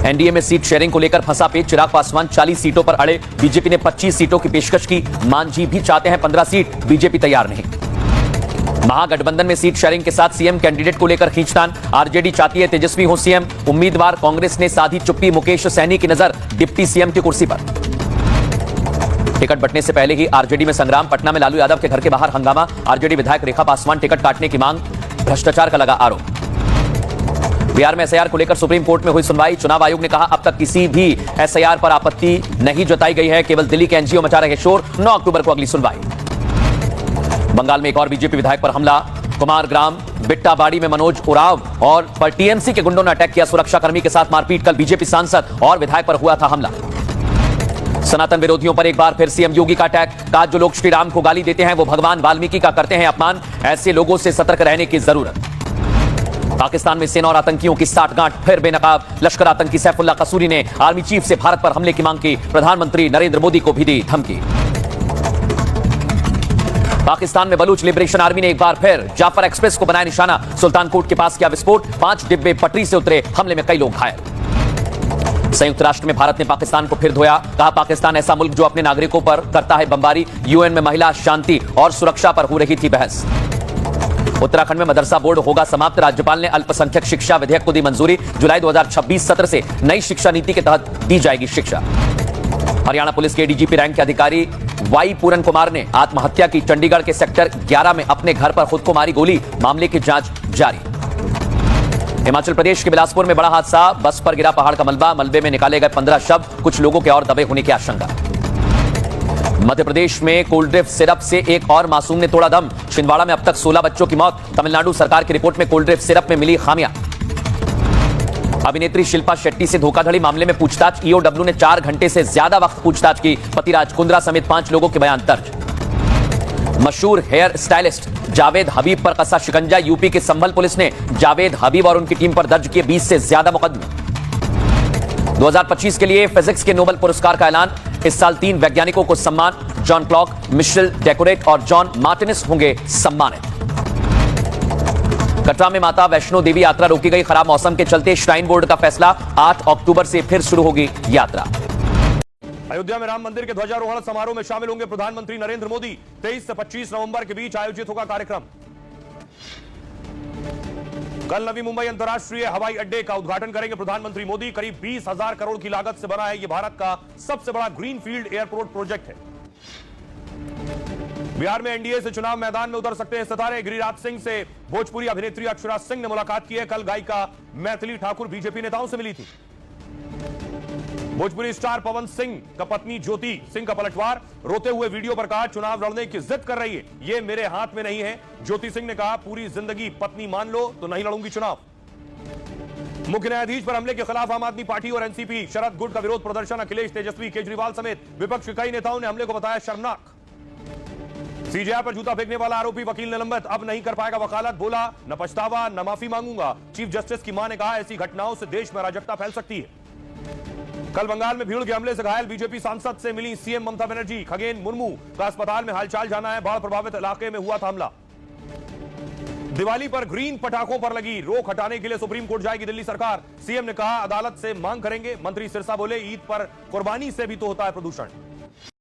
NDA में seat sharing को लेकर फंसा पेच। चिराग पासवान 40 सीटों पर अड़े, बीजेपी ने 25 सीटों की पेशकश की। मांझी भी चाहते हैं 15 सीट, बीजेपी तैयार नहीं। महागठबंधन में सीट शेयरिंग के साथ सीएम कैंडिडेट को लेकर खींचतान। आरजेडी चाहती है तेजस्वी हो सीएम उम्मीदवार। कांग्रेस ने साधी चुप्पी, मुकेश सैनी की नजर डिप्टी सीएम की कुर्सी पर। टिकट बंटने से पहले ही आरजेडी में संग्राम। पटना में लालू यादव के घर के बाहर हंगामा। आरजेडी विधायक रेखा पासवान टिकट काटने की मांग, भ्रष्टाचार का लगा आरोप। बिहार में एसआईआर को लेकर सुप्रीम कोर्ट में हुई सुनवाई। चुनाव आयोग ने कहा अब तक किसी भी एसआईआर पर आपत्ति नहीं जताई गई है, केवल दिल्ली के एनजीओ मचा रहे शोर। 9 अक्टूबर को अगली सुनवाई। बंगाल में एक और बीजेपी विधायक पर हमला। कुमार ग्राम बिट्टाबाड़ी में मनोज उरांव और पर टीएमसी के गुंडों ने अटैक किया। सुरक्षाकर्मी के साथ मारपीट। कल बीजेपी सांसद और विधायक पर हुआ था हमला। सनातन विरोधियों पर एक बार फिर सीएम योगी का अटैक। कहा जो लोग श्री राम को गाली देते हैं वो भगवान वाल्मीकि का करते हैं अपमान। ऐसे लोगों से सतर्क रहने की जरूरत। पाकिस्तान में सेना और आतंकियों की साठगांठ फिर बेनकाब। लश्कर आतंकी सैफुल्ला कसूरी ने आर्मी चीफ से भारत पर हमले की मांग की। प्रधानमंत्री नरेंद्र मोदी को भी दी धमकी। पाकिस्तान में बलूच लिबरेशन आर्मी ने एक बार फिर जाफर एक्सप्रेस को बनाया निशाना। सुल्तानकोट के पास किया विस्फोट। 5 डिब्बे पटरी से उतरे। हमले में कई लोग घायल। संयुक्त राष्ट्र में भारत ने पाकिस्तान को फिर धोया। कहा पाकिस्तान ऐसा मुल्क जो अपने नागरिकों पर करता है बमबारी। यूएन में महिला शांति और सुरक्षा पर हो रही थी बहस। उत्तराखंड में मदरसा बोर्ड होगा समाप्त। राज्यपाल ने अल्पसंख्यक शिक्षा विधेयक को दी मंजूरी। जुलाई 2026 सत्र से नई शिक्षा नीति के तहत दी जाएगी शिक्षा। हरियाणा पुलिस के डीजीपी रैंक के अधिकारी वाई पूरन कुमार ने आत्महत्या की। चंडीगढ़ के सेक्टर 11 में अपने घर पर खुद को मारी गोली। मामले की जांच जारी। हिमाचल प्रदेश के बिलासपुर में बड़ा हादसा। बस पर गिरा पहाड़ का मलबा। मलबे में निकाले गए 15 शव। कुछ लोगों के और दबे होने की आशंका। मध्य प्रदेश में कोल्ड ड्रिंक सिरप से एक और मासूम ने तोड़ा दम। छिंदवाड़ा में अब तक 16 बच्चों की मौत। तमिलनाडु सरकार की रिपोर्ट में कोल्ड ड्रिंक सिरप में मिली खामियां। अभिनेत्री शिल्पा शेट्टी से धोखाधड़ी मामले में पूछताछ। ईओडब्ल्यू ने 4 घंटे से ज्यादा वक्त पूछताछ की। पति राज कुंद्रा समेत 5 लोगों के बयान दर्ज। मशहूर हेयर स्टाइलिस्ट जावेद हबीब पर कसा शिकंजा। यूपी के संभल पुलिस ने जावेद हबीब और उनकी टीम पर दर्ज किए 20 से ज्यादा मुकदमे। 2025 के लिए फिजिक्स के नोबेल पुरस्कार का ऐलान। इस साल 3 वैज्ञानिकों को सम्मान। जॉन क्लॉक, मिशेल डेकोरेट और जॉन मार्टिनिस होंगे सम्मानित। कटरा में माता वैष्णो देवी यात्रा रोकी गई। खराब मौसम के चलते श्राइन बोर्ड का फैसला। 8 अक्टूबर से फिर शुरू होगी यात्रा। अयोध्या में राम मंदिर के ध्वजारोहण समारोह में शामिल होंगे प्रधानमंत्री नरेंद्र मोदी। 23 से 25 नवंबर के बीच आयोजित होगा कार्यक्रम। कल नवी मुंबई अंतर्राष्ट्रीय हवाई अड्डे का उद्घाटन करेंगे प्रधानमंत्री मोदी। करीब 20,000 करोड़ की लागत से बना है यह भारत का सबसे बड़ा ग्रीनफील्ड एयरपोर्ट प्रोजेक्ट है। बिहार में एनडीए से चुनाव मैदान में उतर सकते हैं सितारे। गिरिराज सिंह से भोजपुरी अभिनेत्री अक्षरा सिंह ने मुलाकात की है। कल गायिका मैथिली ठाकुर बीजेपी नेताओं से मिली थी। भोजपुरी स्टार पवन सिंह का पत्नी ज्योति सिंह का पलटवार। रोते हुए वीडियो पर कहा चुनाव लड़ने की जिद कर रही है, ये मेरे हाथ में नहीं है। ज्योति सिंह ने कहा पूरी जिंदगी पत्नी मान लो तो नहीं लड़ूंगी चुनाव। मुख्य न्यायाधीश पर हमले के खिलाफ आम आदमी पार्टी और एनसीपी शरद गुट का विरोध प्रदर्शन। अखिलेश, तेजस्वी, केजरीवाल समेत विपक्ष के कई नेताओं ने हमले को बताया शर्मनाक। सीजेआई पर जूता फेंकने वाला आरोपी वकील निलंबित। अब नहीं कर पाएगा वकालत। बोला न पछतावा न माफी मांगूंगा। चीफ जस्टिस की मां ने कहा ऐसी घटनाओं से देश में अराजकता फैल सकती है। कल बंगाल में भीड़ के हमले से घायल बीजेपी सांसद से मिली सीएम ममता बनर्जी। खगेन मुर्मू का अस्पताल में हालचाल जाना है। बाढ़ प्रभावित इलाके में हुआ था हमला। दिवाली पर ग्रीन पटाखों पर लगी रोक हटाने के लिए सुप्रीम कोर्ट जाएगी दिल्ली सरकार। सीएम ने कहा अदालत से मांग करेंगे। मंत्री सिरसा बोले ईद पर कुर्बानी से भी तो होता है प्रदूषण।